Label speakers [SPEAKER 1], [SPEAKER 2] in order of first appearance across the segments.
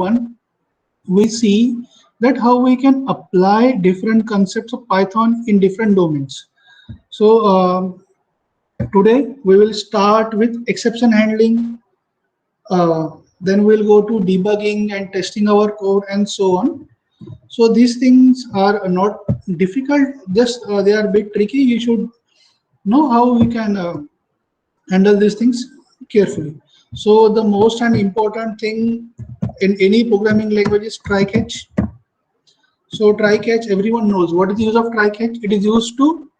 [SPEAKER 1] 1, we see that how we can apply different concepts of Python in different domains. So today we will start with exception handling, then we'll go to debugging and testing our code and so on. So these things are not difficult, just they are a bit tricky. You should know how we can handle these things carefully. So the most and important thing in any programming language is try catch. So try catch, everyone knows what is the use of try catch. It is used to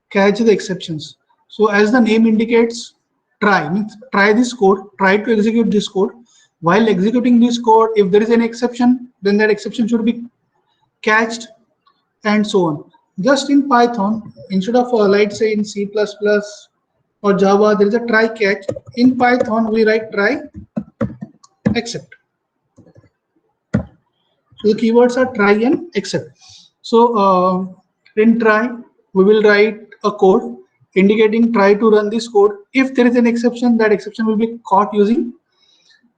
[SPEAKER 1] catch the exceptions. So as the name indicates, try means try this code, try to execute this code. While executing this code, if there is an exception, then that exception should be catched and so on. Just in Python, instead of let's say in C++ or Java, there is a try catch. In Python, we write try except. So the keywords are try and except. So in try, we will write a code indicating try to run this code. If there is an exception, that exception will be caught using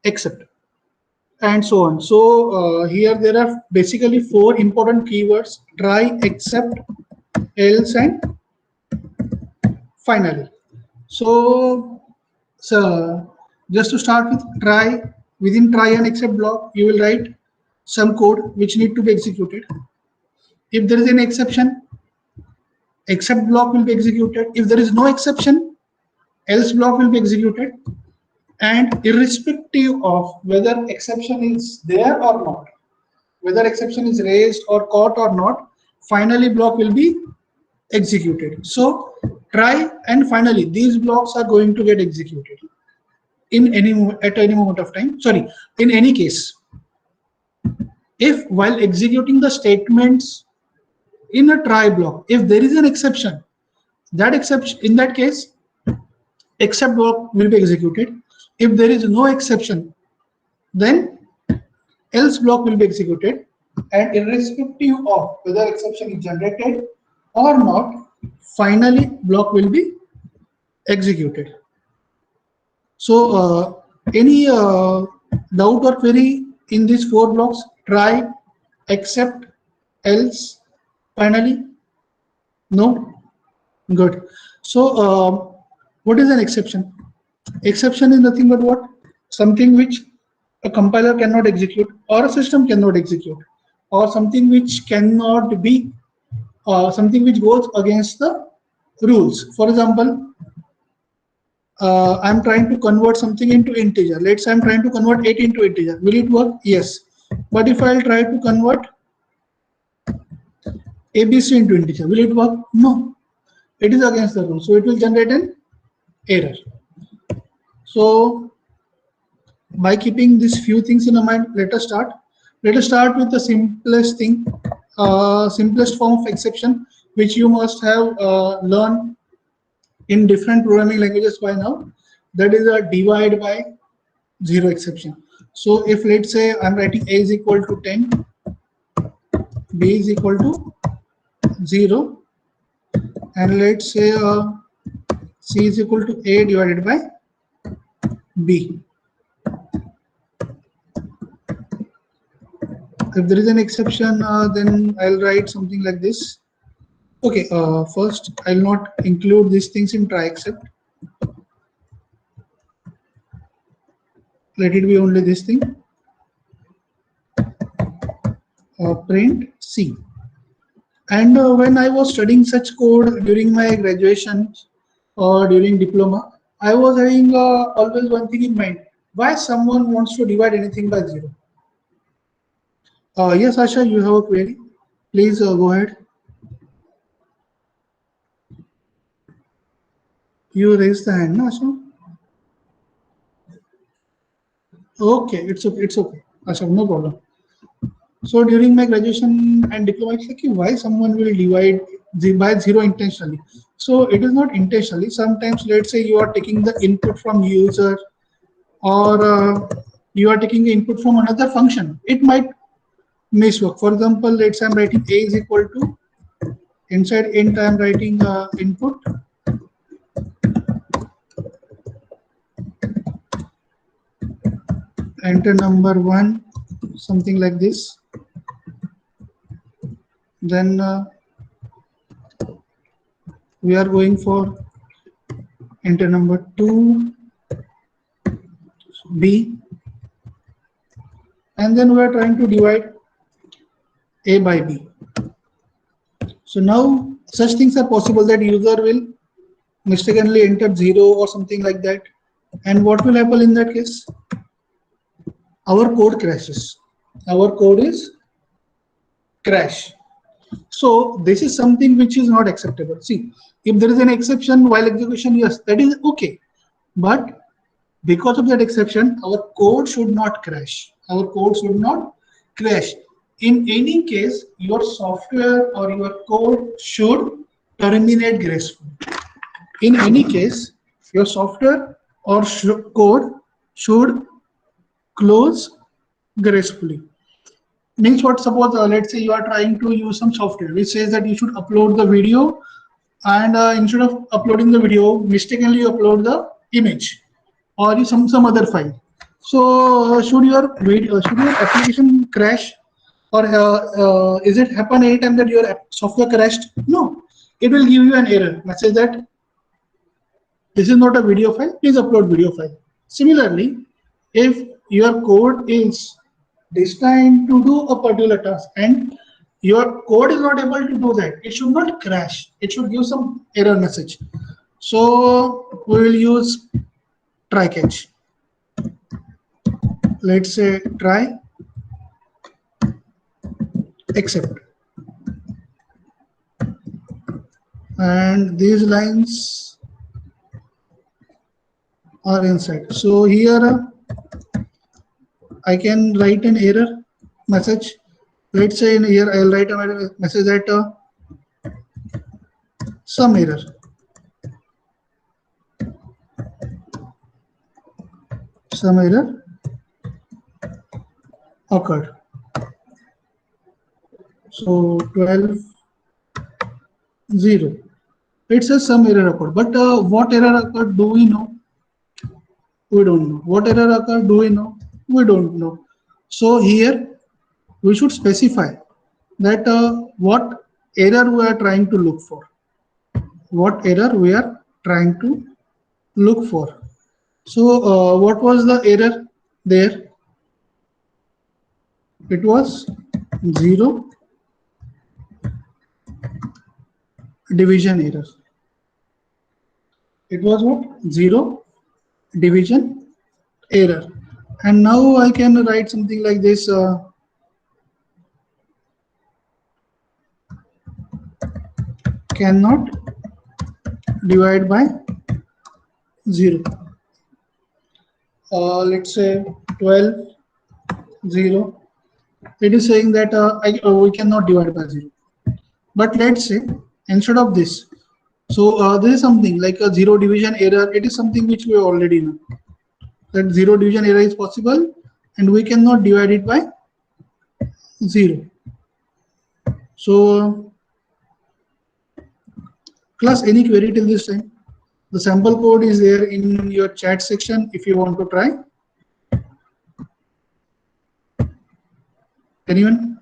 [SPEAKER 1] except and so on. So here there are basically 4 important keywords: try, except, else, and finally. So just to start with try, within try and except block, you will write some code which need to be executed. If there is an exception, except block will be executed. If there is no exception, else block will be executed. And irrespective of whether exception is there or not, whether exception is raised or caught or not, finally block will be executed. So try and finally these blocks are going to get executed in at any moment of time. Sorry, in any case, if while executing the statements in a try block, if there is an exception, that exception, in that case, except block will be executed. If there is no exception, then else block will be executed, and irrespective of whether exception is generated or not, finally block will be executed. So any doubt or query in these 4 blocks: try, except, else, finally? No? Good. So what is an exception? Exception is nothing but what? Something which a compiler cannot execute, or a system cannot execute, or something which cannot be, something which goes against the rules. For example, I'm trying to convert something into integer. Let's say I'm trying to convert 8 into integer. Will it work? Yes. But if I'll try to convert ABC into integer, will it work? No. It is against the rule. So it will generate an error. So by keeping these few things in mind, let us start. Let us start with the simplest thing, simplest form of exception, which you must have learned in different programming languages by now. That is a divide by 0 exception. So if let's say I'm writing a is equal to 10, b is equal to 0, and let's say c is equal to a divided by b. If there is an exception, then I'll write something like this. Okay, first I'll not include these things in try except. Let it be only this thing. Print C. And when I was studying such code during my graduation or during diploma, I was having always one thing in mind: why someone wants to divide anything by 0? Yes, Asha, you have a query. Please go ahead. You raised the hand, no, Asha? Okay, it's okay. It's okay, Asha, no problem. So during my graduation and diploma, it's like why someone will divide by 0 intentionally. So it is not intentionally. Sometimes, let's say you are taking the input from user, or you are taking the input from another function. It might miswork. For example, let's say I'm writing a is equal to, inside int I'm writing input enter number 1 something like this. Then we are going for enter number 2 B, and then we are trying to divide A by B. So now such things are possible that user will mistakenly enter 0 or something like that, and what will happen in that case? Our code crashes. Our code is crash. So this is something which is not acceptable. See, if there is an exception while execution, yes, that is okay, but because of that exception, our code should not crash. Our code should not crash. In any case, your software or your code should terminate gracefully. In any case, your software or code should close gracefully. Means what? Suppose let's say you are trying to use some software which says that you should upload the video, and instead of uploading the video, mistakenly you upload the image or some other file. So should your video, should your application crash, or is it happen anytime that your software crashed? No, it will give you an error message that this is not a video file, please upload video file. Similarly, if your code is destined to do a particular task and your code is not able to do that, it should not crash, it should give some error message. So we will use try catch. Let's say try except, and these lines are inside. So here I can write an error message. Let's say in here I'll write a message that some error. Some error occurred. So 12 0. It says some error occurred, but what error occurred do we know? We don't know. What error occurred do we know? We don't know. So here we should specify that what error we are trying to look for. What error we are trying to look for. So what was the error there? It was 0 division error. It was what? 0 division error. And now I can write something like this. Cannot divide by 0. Let's say 12 0. It is saying that we cannot divide by 0. But let's say instead of this, so this is something like a 0 division error. It is something which we already know, that 0 division error is possible and we cannot divide it by 0. So class, any query till this time? The sample code is there in your chat section if you want to try. Anyone?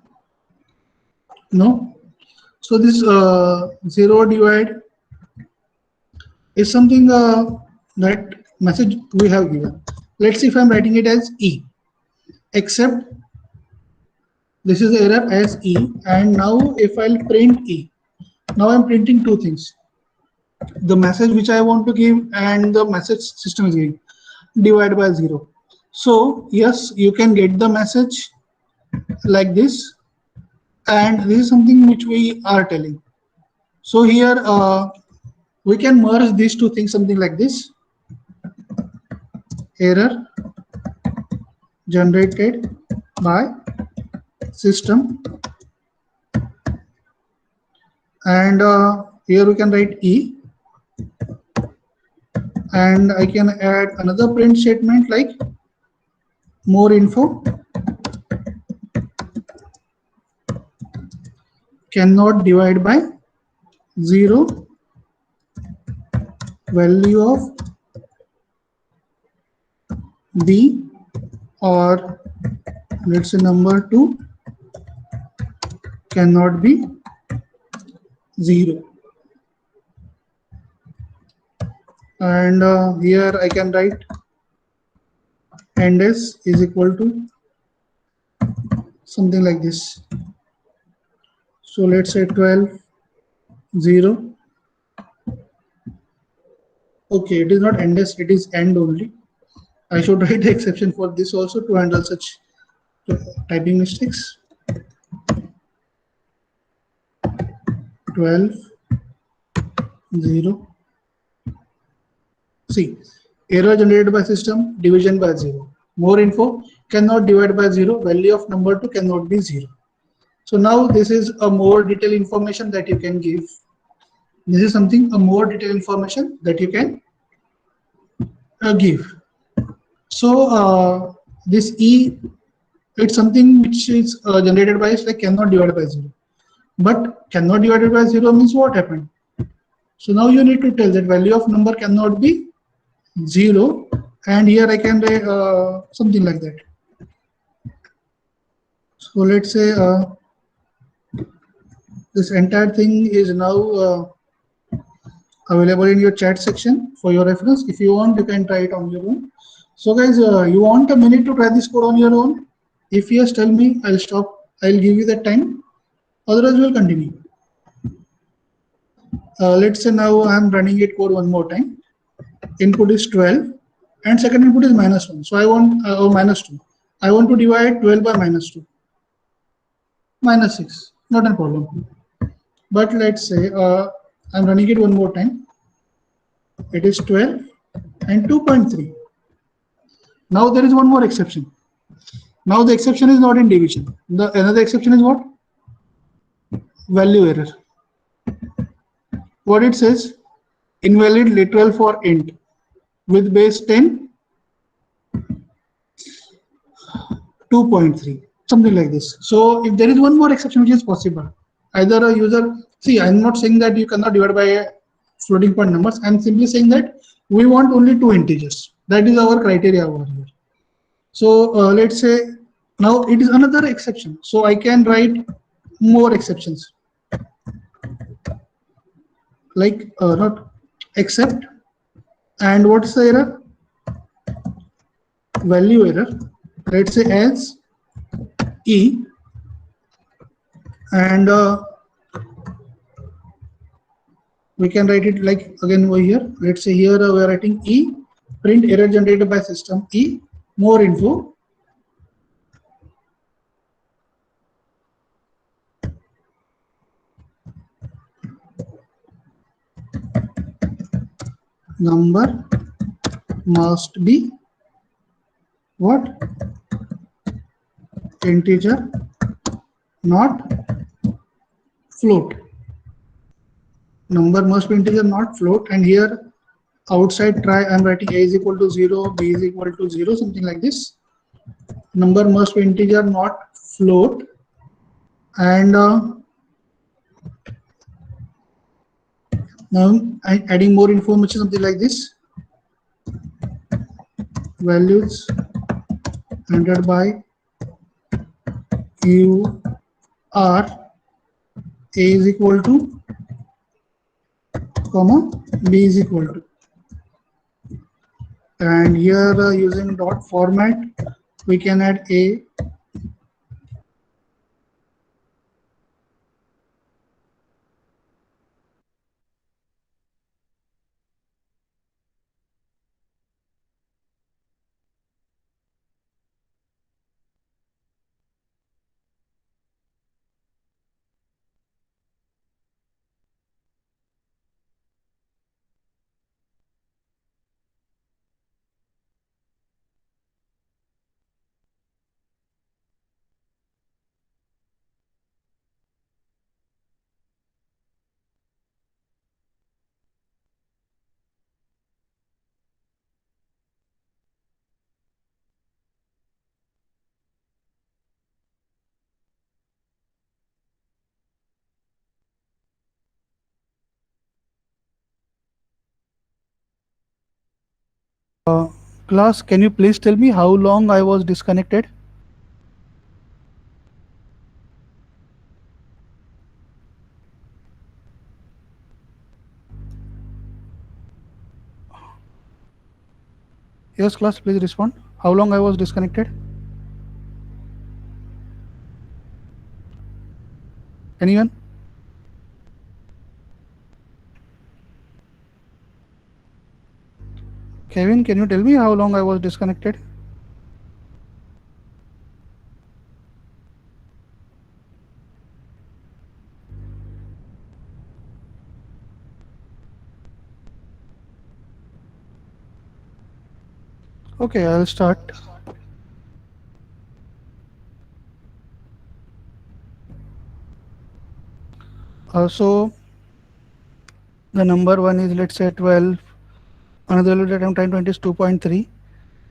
[SPEAKER 1] No? So this 0 divide is something that message we have given. Let's see if I'm writing it as E, except this is the error as E, and now if I'll print E, now I'm printing two things, the message which I want to give and the message system is giving, divide by 0. So yes, you can get the message like this, and this is something which we are telling. So here we can merge these two things, something like this: error generated by system, and here we can write E, and I can add another print statement like more info, cannot divide by 0, value of B or let's say number 2 cannot be 0, and here I can write NS is equal to something like this. So let's say 12 0. Okay, it is not NS, it is end only. I should write the exception for this also to handle such typing mistakes. 12 0. See, error generated by system, division by 0. More info, cannot divide by 0, value of number 2 cannot be 0. So now this is a more detailed information that you can give. This is something, a more detailed information that you can give. So this E, it's something which is generated by, like cannot divide by 0. But cannot divided by 0 means what happened? So now you need to tell that value of number cannot be 0, and here I can write something like that. So let's say this entire thing is now available in your chat section for your reference. If you want, you can try it on your own. So guys, you want a minute to try this code on your own? If yes, tell me, I'll stop. I'll give you that time. Otherwise, we'll continue. Let's say now I'm running it code one more time. Input is 12 and second input is -1. So I want, or -2. I want to divide 12 by -2. -6, not a problem. But let's say I'm running it one more time. It is 12 and 2.3. Now there is one more exception. Now the exception is not in division. The another exception is what? Value error. What it says? Invalid literal for int with base 10, 2.3, something like this. So if there is one more exception which is possible, either a user, see, I'm not saying that you cannot divide by floating point numbers. I'm simply saying that we want only two integers. That is our criteria over here. So let's say now it is another exception. So I can write more exceptions, like not except, and what's the error? Value error. Let's say as E, and we can write it like again over here. Let's say here we are writing E, print error generated by system E, more info. Number must be what? Integer, not float. Number must be integer, not float. And here outside try, I'm writing A is equal to 0, B is equal to 0, something like this. Number must be integer, not float. And now I'm adding more information, something like this. Values entered by Q are A is equal to, comma, B is equal to. And here using dot format, we can add A. Class, can you please tell me how long I was disconnected? Yes, class, please respond. How long I was disconnected? Anyone? Kevin, can you tell me how long I was disconnected? Okay, I'll start. So the number one is, let's say, 12. Another value that I'm trying to enter is 2.3.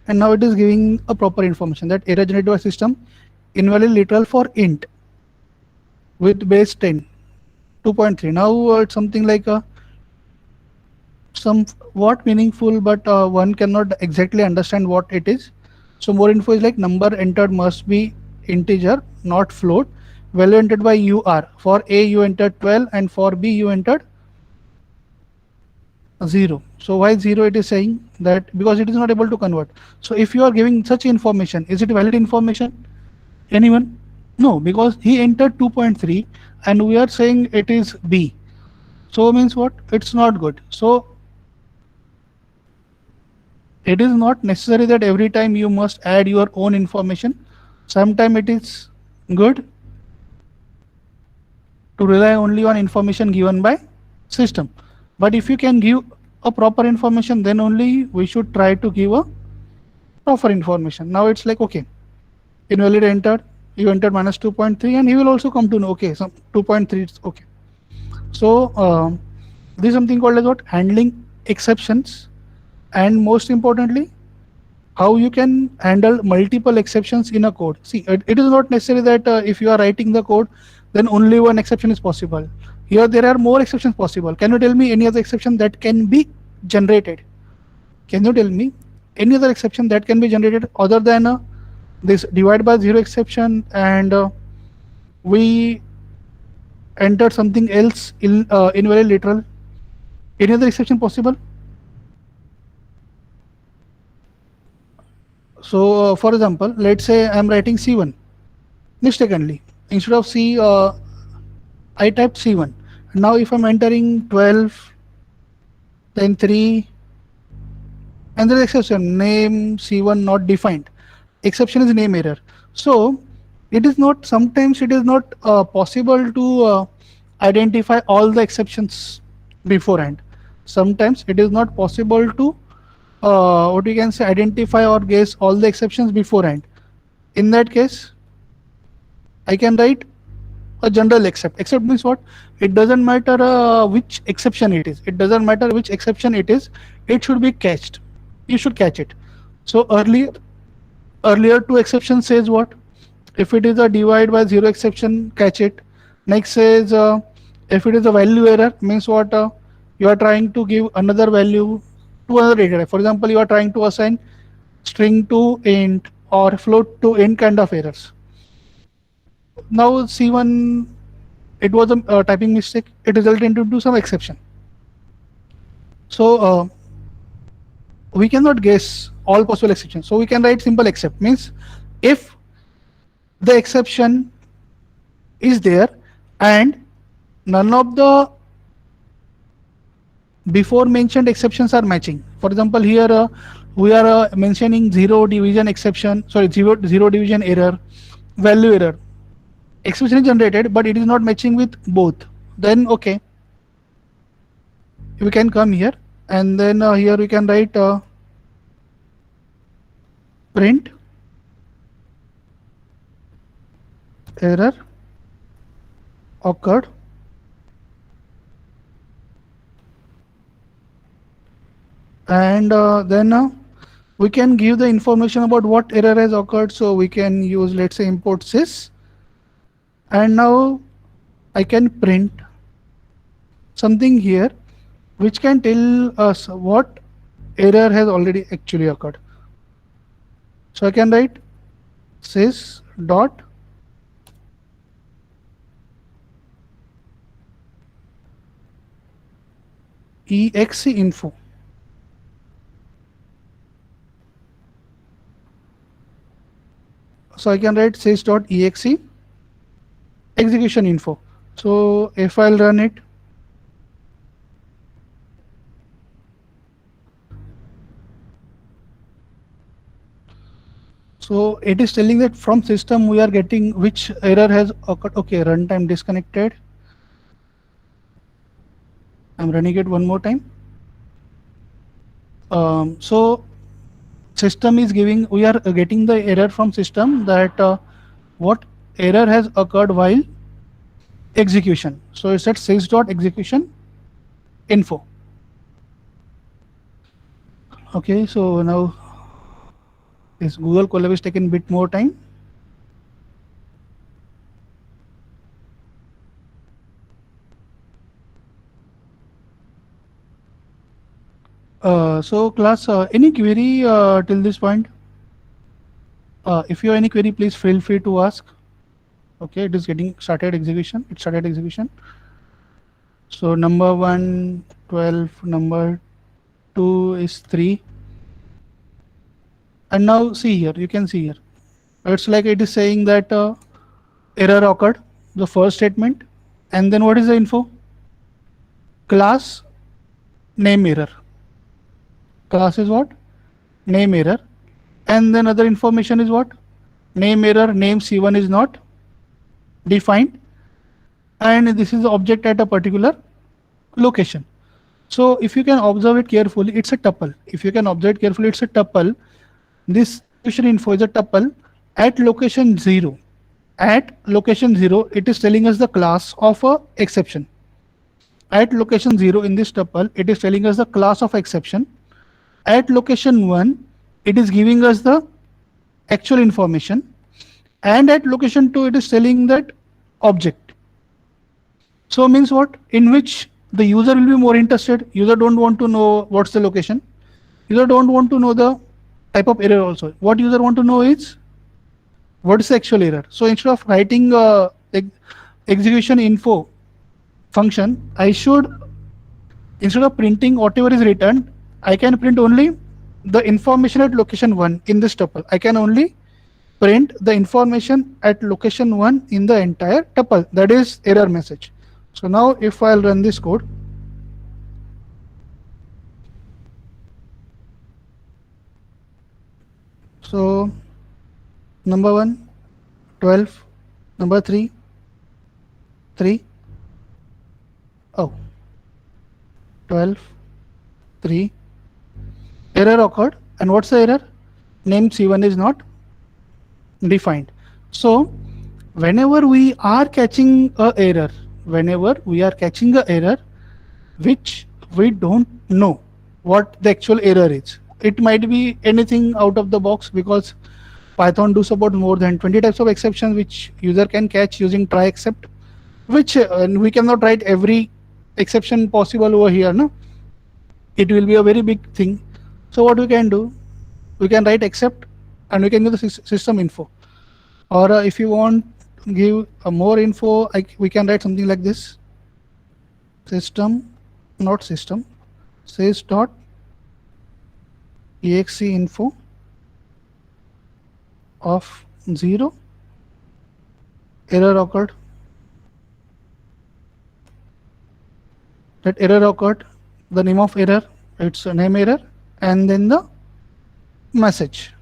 [SPEAKER 1] And now it is giving a proper information that error generated by system invalid literal for int with base 10, 2.3. Now it's something like somewhat meaningful, but one cannot exactly understand what it is. So more info is like number entered must be integer, not float. Value entered by UR. For A you entered 12 and for B you entered 0. So why 0? It is saying that because it is not able to convert. So if you are giving such information, is it valid information? Anyone? No, because he entered 2.3 and we are saying it is B. So means what? It's not good. So it is not necessary that every time you must add your own information. Sometimes it is good to rely only on information given by system. But if you can give a proper information, then only we should try to give a proper information. Now it's like, okay, invalid entered, you entered minus 2.3 and he will also come to know, okay, some 2.3 is okay. So this is something called as what? Handling exceptions, and most importantly, how you can handle multiple exceptions in a code. See, it is not necessary that if you are writing the code, then only one exception is possible. Here there are more exceptions possible. Can you tell me any other exception that can be generated? Can you tell me any other exception that can be generated other than this divide by zero exception, and we entered something else in very literal? Any other exception possible? So for example, let's say I'm writing C1 mistakenly. Instead of C, I typed C1. Now if I'm entering 12, then 3, and there is exception, name C1 not defined. Exception is name error. So it is not, sometimes it is not possible to identify all the exceptions beforehand. Sometimes it is not possible to what you can say, identify or guess all the exceptions beforehand. In that case, I can write a general except means what? It doesn't matter which exception it is, it doesn't matter which exception it is, it should be catched, you should catch it. So earlier two exceptions says what? If it is a divide by zero exception, catch it. Next says if it is a value error, means what? You are trying to give another value to another data type. For example, you are trying to assign string to int or float to int, kind of errors. Now C1, it was a typing mistake, it resulted into some exception. So we cannot guess all possible exceptions, so we can write simple except, means if the exception is there and none of the before mentioned exceptions are matching. For example, here we are mentioning zero division exception, sorry, zero division error, value error. Exception is generated, but it is not matching with both. Then okay, we can come here and then here we can write print error occurred, and then we can give the information about what error has occurred. So we can use, let's say, import sys, and now I can print something here which can tell us what error has already actually occurred. So I can write sys dot exe info. So I can write sys.exe execution info. So if I'll run it, so it is telling that from system we are getting which error has occurred. Okay, runtime disconnected. I'm running it one more time. So system is giving, we are getting the error from system that what error has occurred while execution. So it's at sys.execution info. Okay, so now this Google Colab is taking a bit more time. So class, any query till this point? If you have any query, please feel free to ask. Okay, it is getting started execution. It started execution. So number 1, 12, number 2 is 3. And now see here, you can see here. It's like it is saying that error occurred, the first statement. And then what is the info? Class name error. Class is what? Name error. And then other information is what? Name error, name C1 is not defined. And this is the object at a particular location. So if you can observe it carefully, it's a tuple. If you can observe it carefully, it's a tuple. This execution info is a tuple at location 0. At location 0, it is telling us the class of a exception. At location 0 in this tuple, it is telling us the class of exception. At location 1, it is giving us the actual information. And at location 2, it is telling that object. So means what? In which the user will be more interested. User don't want to know what's the location. User don't want to know the type of error also. What user want to know is what is the actual error. So instead of writing execution info function, I should, instead of printing whatever is returned, I can print only the information at location 1 in this tuple. I can only print the information at location 1 in the entire tuple. That is error message. So now if I'll run this code, so number 1, 12, number 3, 3, oh, 12, 3, error occurred. And what's the error? Name C1 is not defined. So whenever we are catching a error, which we don't know what the actual error is, it might be anything out of the box, because Python do support more than 20 types of exceptions which user can catch using try except, which we cannot write every exception possible over here, no? It will be a very big thing. So what we can do, we can write except and we can give the system info. Or if you want to give more info, we can write something like this: system, not system, sys dot exe info of 0, error occurred. That error occurred, the name of error, it's a name error, and then the message.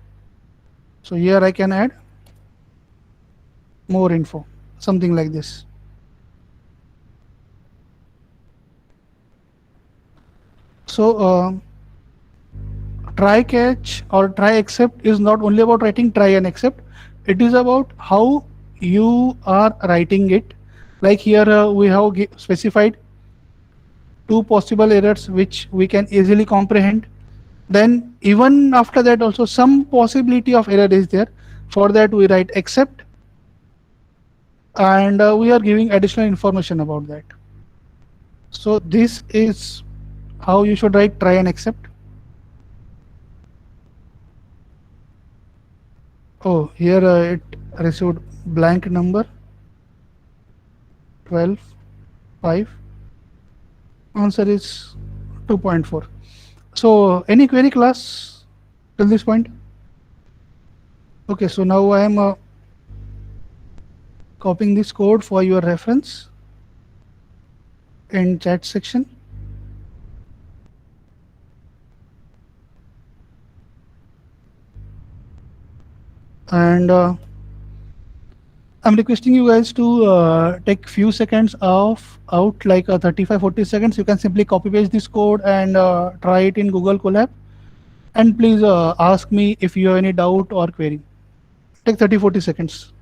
[SPEAKER 1] So here I can add more info, something like this. So try catch or try except is not only about writing try and except, it is about how you are writing it. Like here we have specified 2 possible errors which we can easily comprehend. Then even after that also some possibility of error is there. For that we write except, and we are giving additional information about that. So this is how you should write try and except. Oh, here it received blank number 12, 5. Answer is 2.4. So any query class till this point? Okay, so now I am copying this code for your reference in chat section. And I'm requesting you guys to take few seconds off out, like 35-40 seconds. You can simply copy paste this code and try it in Google Colab. And please ask me if you have any doubt or query. Take 30-40 seconds.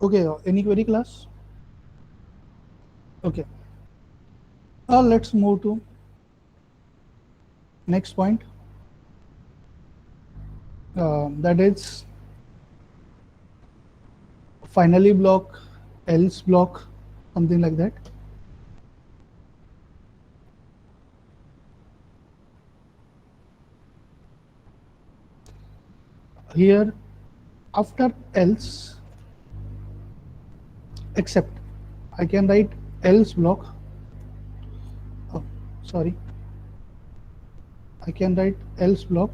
[SPEAKER 1] Okay, any query, class? Okay. Let's move to next point. That is finally block, else block, something like that. Here, after else, except, I can write else block. Oh, sorry. I can write else block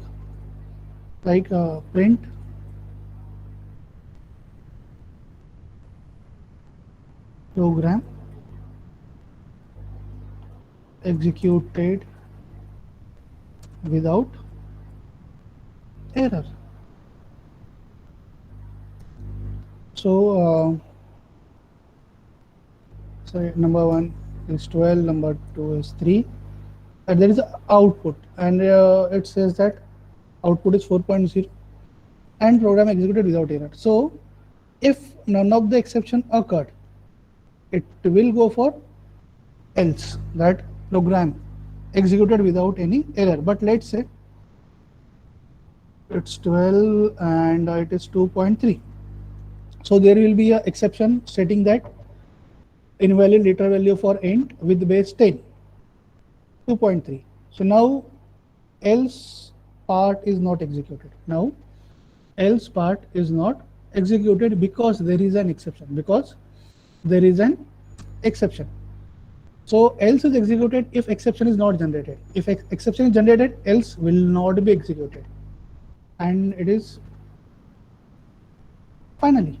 [SPEAKER 1] like print program executed without error. So, so number one is 12, number two is 3, and there is a output, and it says that output is 4.0 and program executed without error. So, if none of the exception occurred, it will go for else, that program executed without any error. But let's say it's 12 and it is 2.3. So there will be an exception stating that invalid literal value for int with base 10, 2.3. So now else part is not executed. Now else part is not executed because there is an exception. Because there is an exception. So else is executed if exception is not generated. If exception is generated, else will not be executed. And it is finally.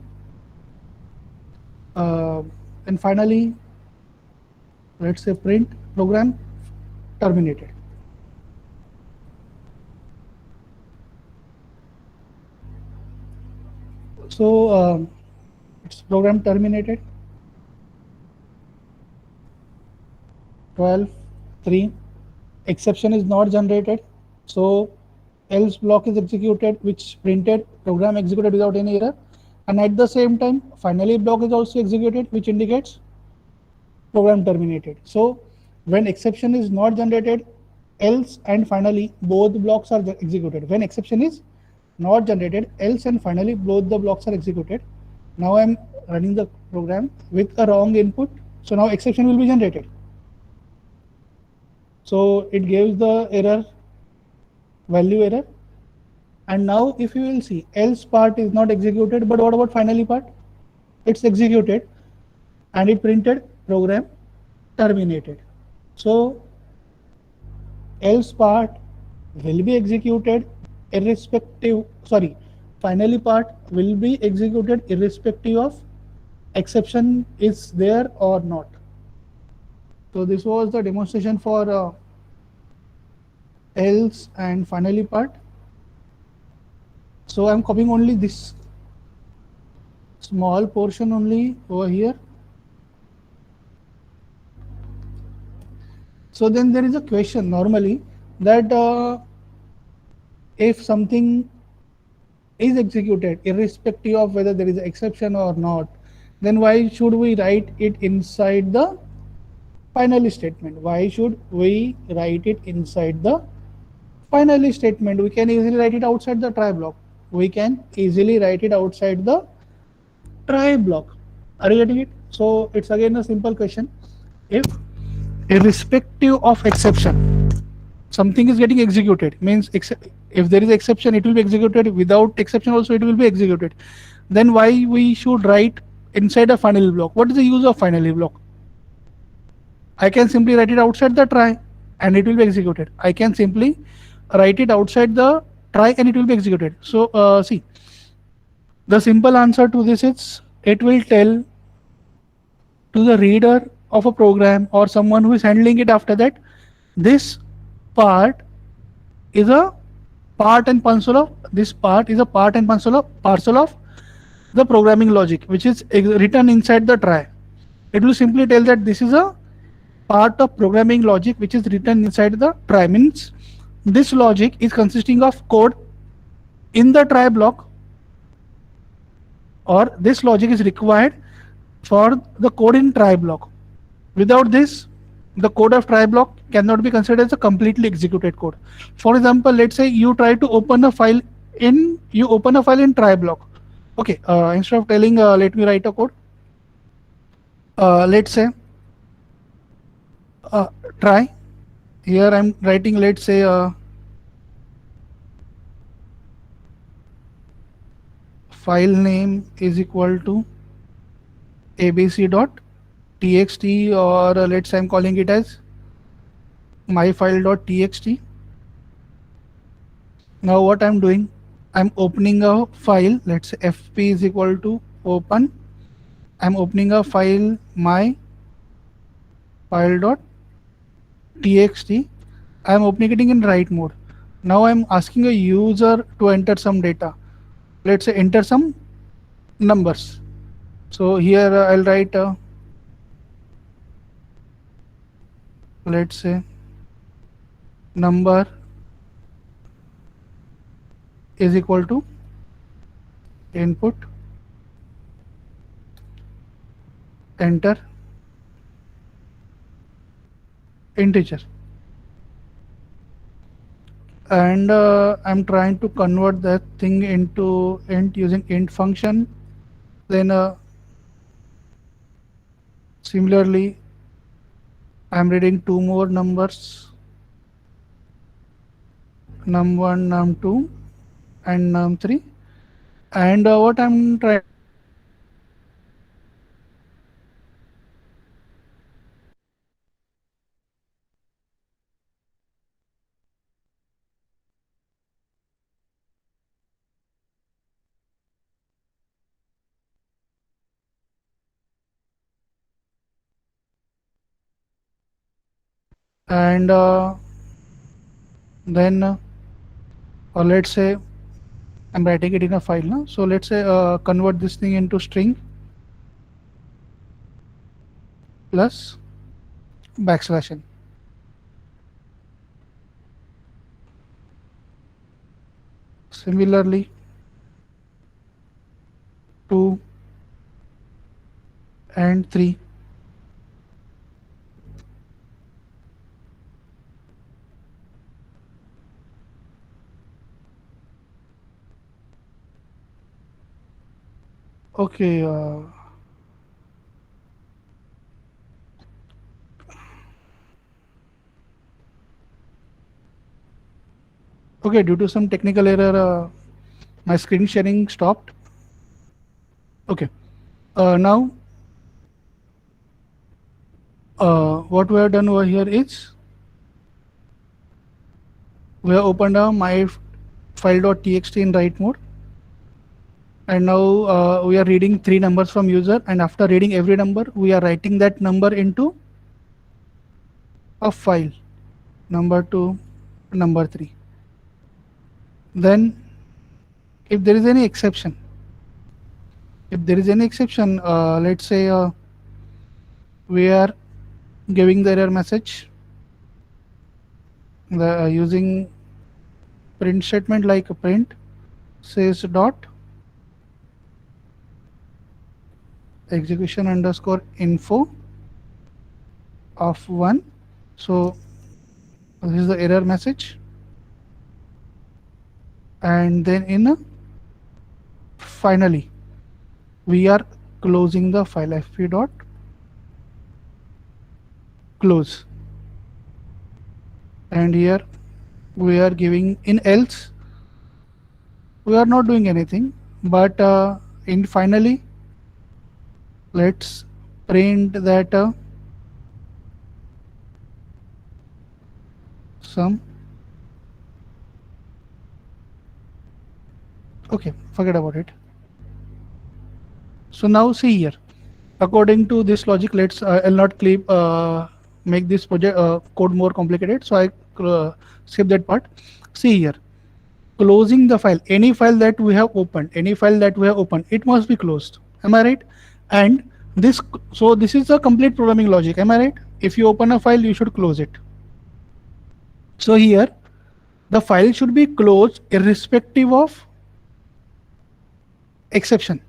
[SPEAKER 1] Uh, and finally, let's say print program terminated. So it's program terminated. 12, 3. Exception is not generated. So else block is executed, which printed program executed without any error. And at the same time, finally block is also executed, which indicates program terminated. So when exception is not generated, else and finally both blocks are executed. When exception is not generated, else and finally both the blocks are executed. Now I'm running the program with a wrong input. So now exception will be generated. So it gives the error, value error. And now if you will see, else part is not executed, but what about finally part? It's executed and it printed program terminated. So else part will be executed irrespective, sorry, finally part will be executed irrespective of exception is there or not. So this was the demonstration for else and finally part. So I'm copying only this small portion only over here. So then there is a question normally that if something is executed irrespective of whether there is an exception or not, then why should we write it inside the finally statement? Why should we write it inside the finally statement? We can easily write it outside the try block. We can easily write it outside the try block. Are you getting it? So it's again a simple question. If irrespective of exception something is getting executed, means if there is exception it will be executed, without exception also it will be executed, then why we should write inside a finally block? What is the use of finally block? I can simply write it outside the try and it will be executed. I can simply write it outside the try and it will be executed. So see, the simple answer to this is it will tell to the reader of a program or someone who is handling it after that, this part is a part and parcel of this part is a part and parcel of the programming logic which is written inside the try. It will simply tell that this is a part of programming logic which is written inside the try, means this logic is consisting of code in the try block, or this logic is required for the code in try block. Without this, the code of try block cannot be considered as a completely executed code. For example, let's say you try to open a file in try block. Okay, instead of telling let me write a code, let's say try. Here I'm writing, let's say file name is equal to abc.txt, or let's say I'm calling it as myfile.txt. Now what I'm doing, I'm opening a file, let's say fp is equal to open. I'm opening a file myfile.txt. I'm opening it in write mode. Now I'm asking a user to enter some data. Let's say enter some numbers. So here I'll write let's say number is equal to input, enter integer, and I'm trying to convert that thing into int using int function. Then similarly I'm reading two more numbers, num1, num2 and num3, and what I'm trying and then or let's say I'm writing it in a file now. So let's say convert this thing into string plus backslash n. Similarly 2 and 3. Okay, okay, due to some technical error, my screen sharing stopped. Okay, now what we have done over here is we have opened a my file.txt in write mode, and now we are reading three numbers from user, and after reading every number we are writing that number into a file, number 2, number 3. Then if there is any exception, If there is any exception, let's say we are giving the error message using print statement like print says dot execution underscore info of 1. So this is the error message, and then in finally we are closing the file fp dot close, and here we are giving in else we are not doing anything, but in finally let's print that some. Okay, forget about it. So now see here, according to this logic, let's I'll not clip make this project code more complicated, so I skip that part. See here, closing the file, any file that we have opened, it must be closed, am I right? And this, so this is a complete programming logic, am I right? If you open a file, you should close it. So here the file should be closed irrespective of exception.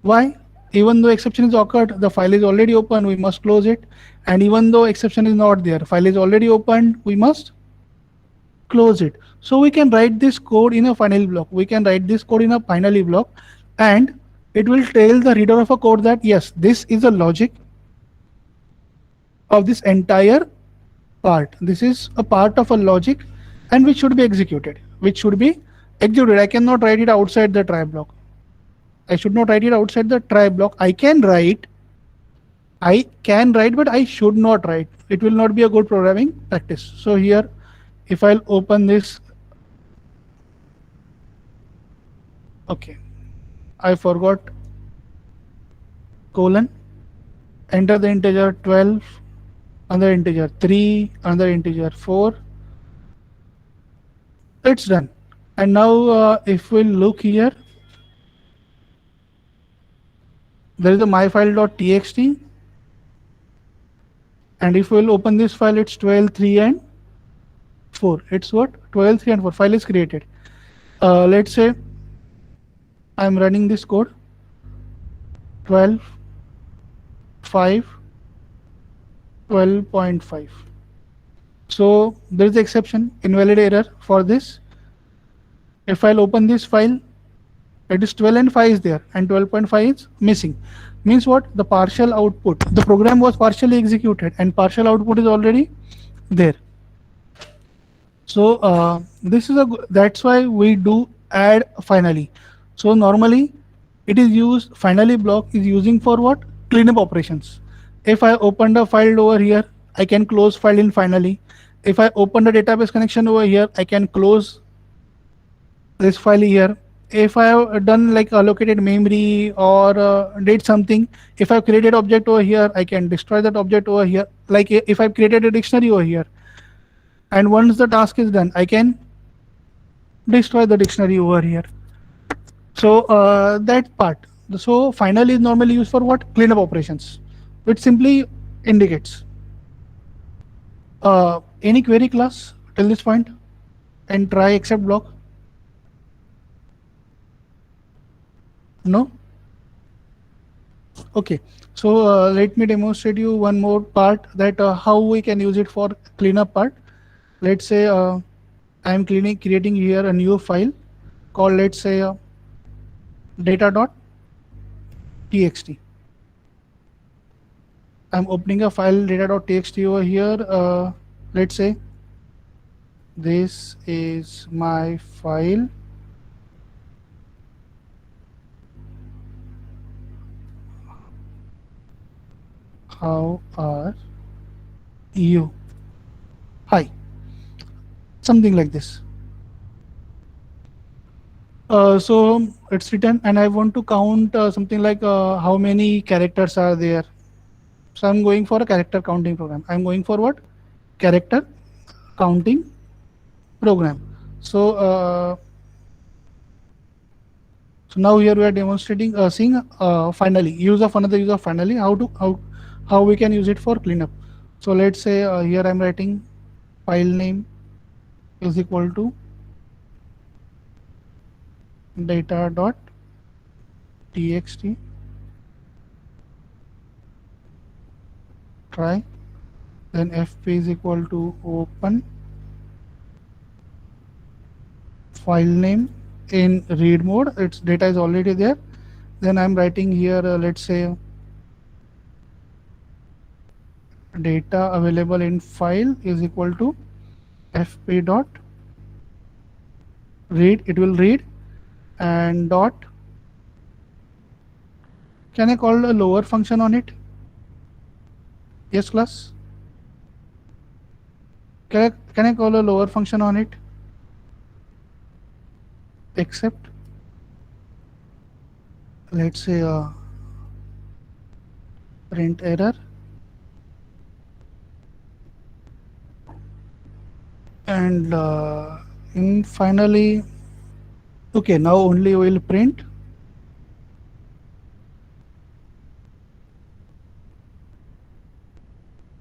[SPEAKER 1] Why? Even though exception is occurred, the file is already open, we must close it. And even though exception is not there, file is already opened, we must close it. So we can write this code in a finally block. We can write this code in a finally block, and it will tell the reader of a code that yes, this is the logic of this entire part. This is a part of a logic, and which should be executed. I cannot write it outside the try block. I should not write it outside the try block. I can write, but I should not write. It will not be a good programming practice. So here, if I'll open this, okay, I forgot colon, enter the integer 12, another integer 3, another integer 4. It's done. And now if we look here, there is a myfile.txt, and if we'll open this file, it's 12, 3 and 4. It's what? 12, 3 and 4. File is created. Let's say I'm running this code 12, 5, 12.5. So there is the exception, invalid error for this. If I'll open this file, it is 12 and 5 is there, and 12.5 is missing. Means what? The partial output, the program was partially executed, and partial output is already there. So this is that's why we do add finally. So normally it is used, finally block is using for what? Cleanup operations. If I opened a file over here, I can close file in finally. If I open a database connection over here, I can close this file here. If I have done like allocated memory or did something, if I've created object over here, I can destroy that object over here. Like if I've created a dictionary over here, and once the task is done, I can destroy the dictionary over here. So that part. So finally is normally used for what? Cleanup operations, which simply indicates any query class till this point, and try except block. No? Okay, so let me demonstrate you one more part, that how we can use it for cleanup part. Let's say I am creating here a new file called, let's say data.txt. I'm opening a file data.txt over here. Let's say this is my file. How are you? Hi. Something like this. So it's written, and I want to count something like how many characters are there. So I'm going for a character counting program. I'm going for what? Character counting program. So So now here we are demonstrating seeing finally use of another use of finally how we can use it for cleanup. So let's say here I'm writing file name is equal to data dot txt try, then fp is equal to open file name in read mode, its data is already there. Then I'm writing here let's say data available in file is equal to fp dot read, it will read, and dot, can I call a lower function on it? Yes class, can I call a lower function on it? Except let's say print error, and in finally okay, now only will print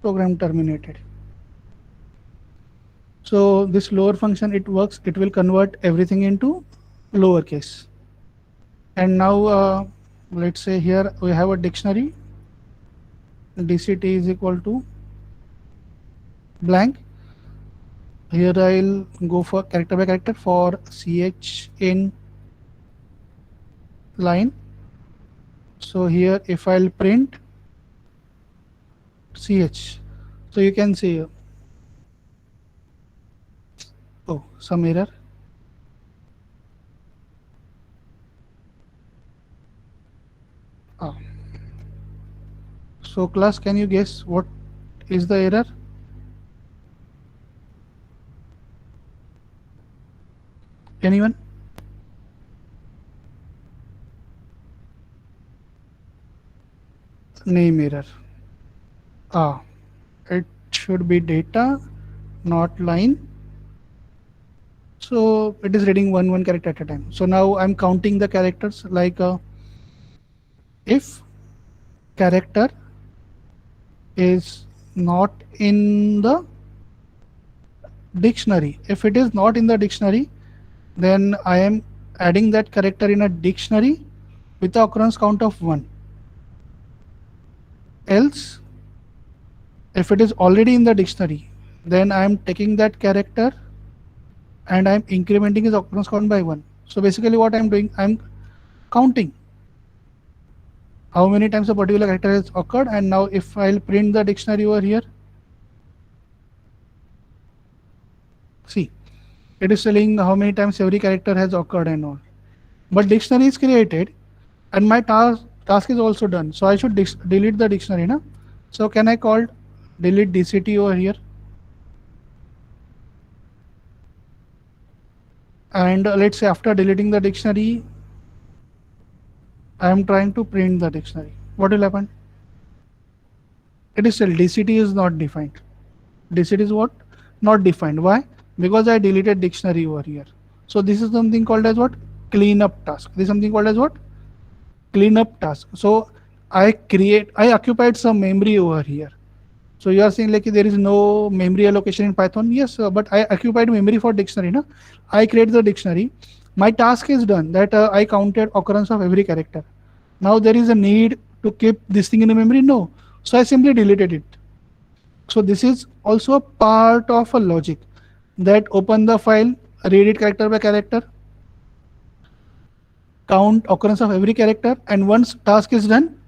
[SPEAKER 1] program terminated. So this lower function, it works, it will convert everything into lowercase. And now let's say here we have a dictionary, dct is equal to blank. Here I'll go for character by character for ch in line. So here if I'll print ch, so you can see oh, some error. Ah. So class, can you guess what is the error? Anyone? Name error. Ah, it should be data, not line. So it is reading one character at a time. So now I'm counting the characters, like if character is not in the dictionary, if it is not in the dictionary, then I am adding that character in a dictionary with the occurrence count of 1. Else, if it is already in the dictionary, then I am taking that character and I am incrementing his occurrence count by 1. So basically what I am doing, I am counting how many times a particular character has occurred. And now if I'll print the dictionary over here, see, it is telling how many times every character has occurred and all. But dictionary is created and my task is also done. So I should delete the dictionary, na? So can I call delete dct over here? And let's say after deleting the dictionary, I am trying to print the dictionary. What will happen? It is still dct is not defined. Dct is what? Not defined. Why? Because I deleted dictionary over here. So this is something called as what? Cleanup task. This is something called as what? Cleanup task. So I occupied some memory over here. So you are saying like there is no memory allocation in Python. Yes, but I occupied memory for dictionary. Na? I create the dictionary. My task is done, that I counted occurrence of every character. Now there is a need to keep this thing in the memory? No. So I simply deleted it. So this is also a part of a logic, that open the file, read it character by character, count occurrence of every character, and once task is done,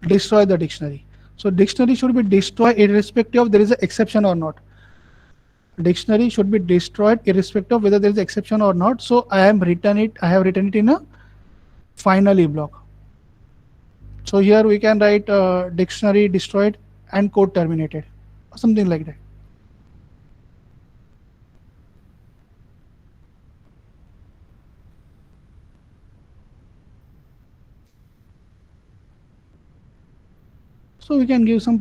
[SPEAKER 1] destroy the dictionary. So dictionary should be destroyed irrespective of there is an exception or not. Dictionary should be destroyed irrespective of whether there is exception or not. So I have written it in a finally block. So here we can write dictionary destroyed and code terminated, or something like that. So we can give some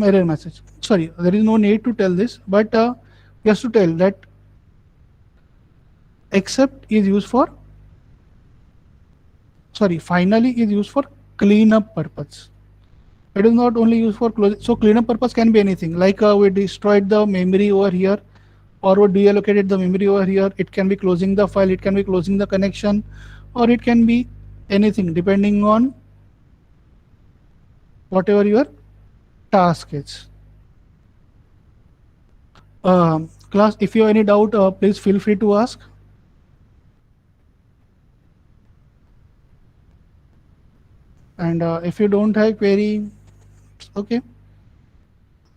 [SPEAKER 1] error message. Sorry, there is no need to tell this, but just to tell that except is used for sorry, finally is used for cleanup purpose. It is not only used for closing. So cleanup purpose can be anything, like we destroyed the memory over here, or we deallocated the memory over here. It can be closing the file, it can be closing the connection, or it can be anything depending on whatever your task is. Class, if you have any doubt, please feel free to ask. And if you don't have query, okay.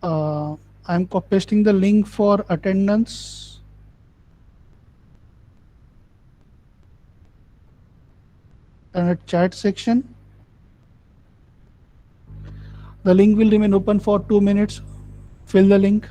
[SPEAKER 1] I'm pasting the link for attendance. And a chat section. The link will remain open for 2 minutes. Fill the link.